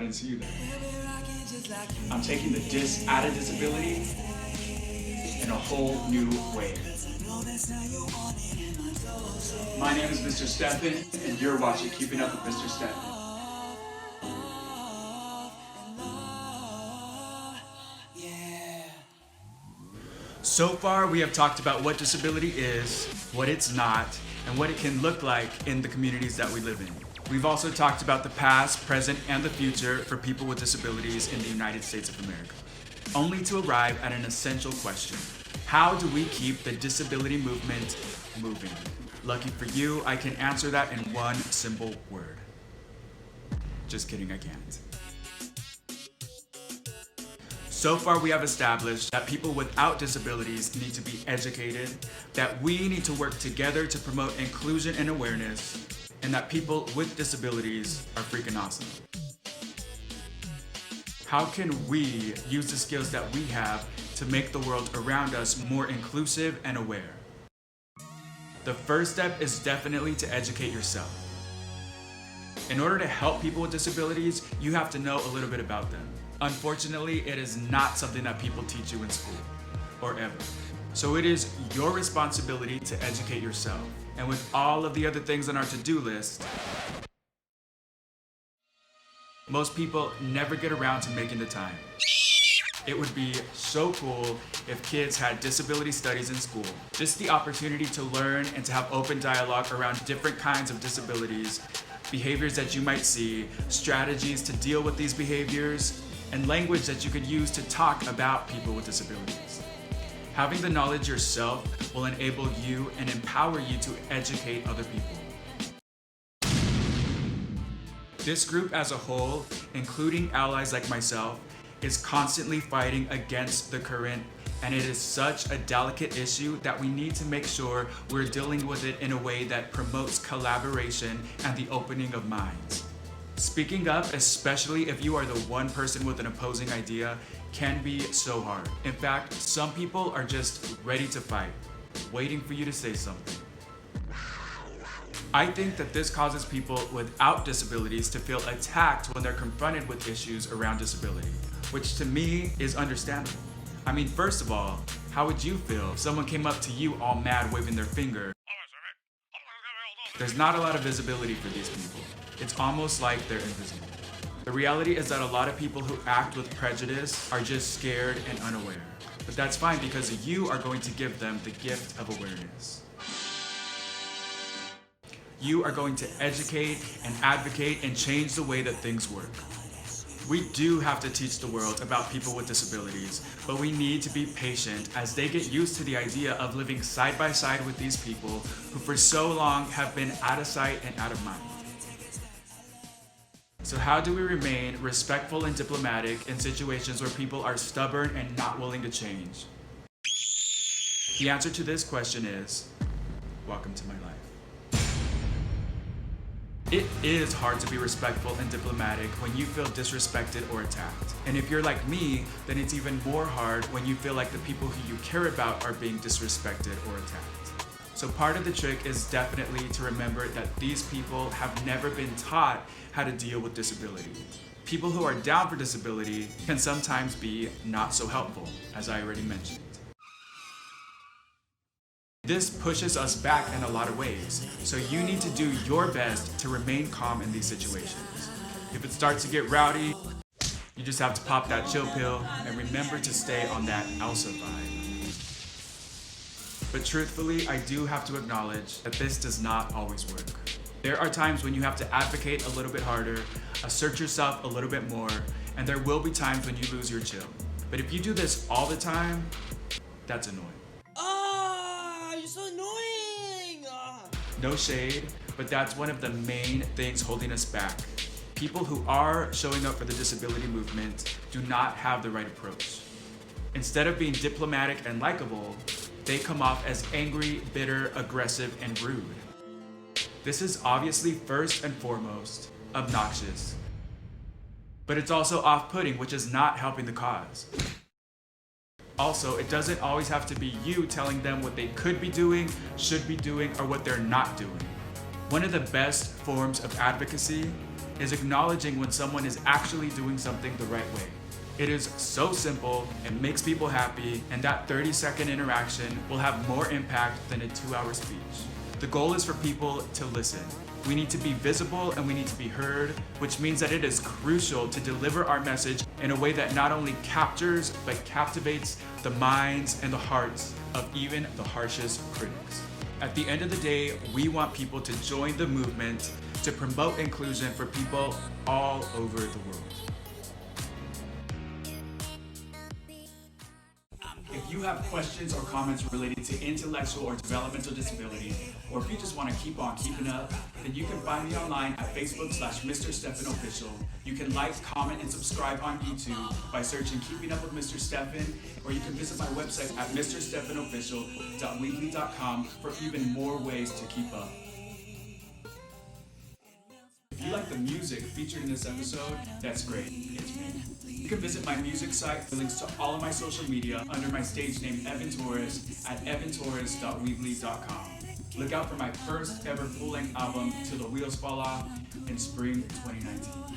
didn't see you there. I'm taking the dis out of disability in a whole new way. My name is Mr. Stephen, and you're watching Keeping Up with Mr. Stephen. So far, we have talked about what disability is, what it's not, and what it can look like in the communities that we live in. We've also talked about the past, present, and the future for people with disabilities in the United States of America, only to arrive at an essential question. How do we keep the disability movement moving? Lucky for you, I can answer that in one simple word. Just kidding, I can't. So far, we have established that people without disabilities need to be educated, that we need to work together to promote inclusion and awareness, and that people with disabilities are freaking awesome. How can we use the skills that we have to make the world around us more inclusive and aware? The first step is definitely to educate yourself. In order to help people with disabilities, you have to know a little bit about them. Unfortunately, it is not something that people teach you in school, or ever. So it is your responsibility to educate yourself. And with all of the other things on our to-do list, most people never get around to making the time. It would be so cool if kids had disability studies in school. Just the opportunity to learn and to have open dialogue around different kinds of disabilities, behaviors that you might see, strategies to deal with these behaviors, and language that you could use to talk about people with disabilities. Having the knowledge yourself will enable you and empower you to educate other people. This group as a whole, including allies like myself, is constantly fighting against the current, and it is such a delicate issue that we need to make sure we're dealing with it in a way that promotes collaboration and the opening of minds. Speaking up, especially if you are the one person with an opposing idea, can be so hard. In fact, some people are just ready to fight, waiting for you to say something. I think that this causes people without disabilities to feel attacked when they're confronted with issues around disability, which to me is understandable. I mean, first of all, how would you feel if someone came up to you all mad waving their finger? There's not a lot of visibility for these people. It's almost like they're invisible. The reality is that a lot of people who act with prejudice are just scared and unaware. But that's fine because you are going to give them the gift of awareness. You are going to educate and advocate and change the way that things work. We do have to teach the world about people with disabilities, but we need to be patient as they get used to the idea of living side by side with these people who for so long have been out of sight and out of mind. So how do we remain respectful and diplomatic in situations where people are stubborn and not willing to change? The answer to this question is, welcome to my life. It is hard to be respectful and diplomatic when you feel disrespected or attacked. And if you're like me, then it's even more hard when you feel like the people who you care about are being disrespected or attacked. So part of the trick is definitely to remember that these people have never been taught how to deal with disability. People who are down for disability can sometimes be not so helpful, as I already mentioned. This pushes us back in a lot of ways, so you need to do your best to remain calm in these situations. If it starts to get rowdy, you just have to pop that chill pill and remember to stay on that Elsa vibe. But truthfully, I do have to acknowledge that this does not always work. There are times when you have to advocate a little bit harder, assert yourself a little bit more, and there will be times when you lose your chill. But if you do this all the time, that's annoying. You're so annoying! No shade, but that's one of the main things holding us back. People who are showing up for the disability movement do not have the right approach. Instead of being diplomatic and likable, they come off as angry, bitter, aggressive, and rude. This is obviously first and foremost obnoxious, but it's also off-putting, which is not helping the cause. Also, it doesn't always have to be you telling them what they could be doing, should be doing, or what they're not doing. One of the best forms of advocacy is acknowledging when someone is actually doing something the right way. It is so simple, it makes people happy, and that 30-second interaction will have more impact than a 2-hour speech. The goal is for people to listen. We need to be visible and we need to be heard, which means that it is crucial to deliver our message in a way that not only captures, but captivates the minds and the hearts of even the harshest critics. At the end of the day, we want people to join the movement to promote inclusion for people all over the world. If you have questions or comments related to intellectual or developmental disability, or if you just want to keep on keeping up, then you can find me online at Facebook/Mr. Stephan Official. You can like, comment, and subscribe on YouTube by searching Keeping Up with Mr. Stephan, or you can visit my website at mrstephanofficial.weebly.com for even more ways to keep up. If you like the music featured in this episode, that's great. It's me. You can visit my music site, the links to all of my social media under my stage name Evan Torres at evantorres.weebly.com. Look out for my first ever full-length album, Till the Wheels Fall Off, in spring 2019.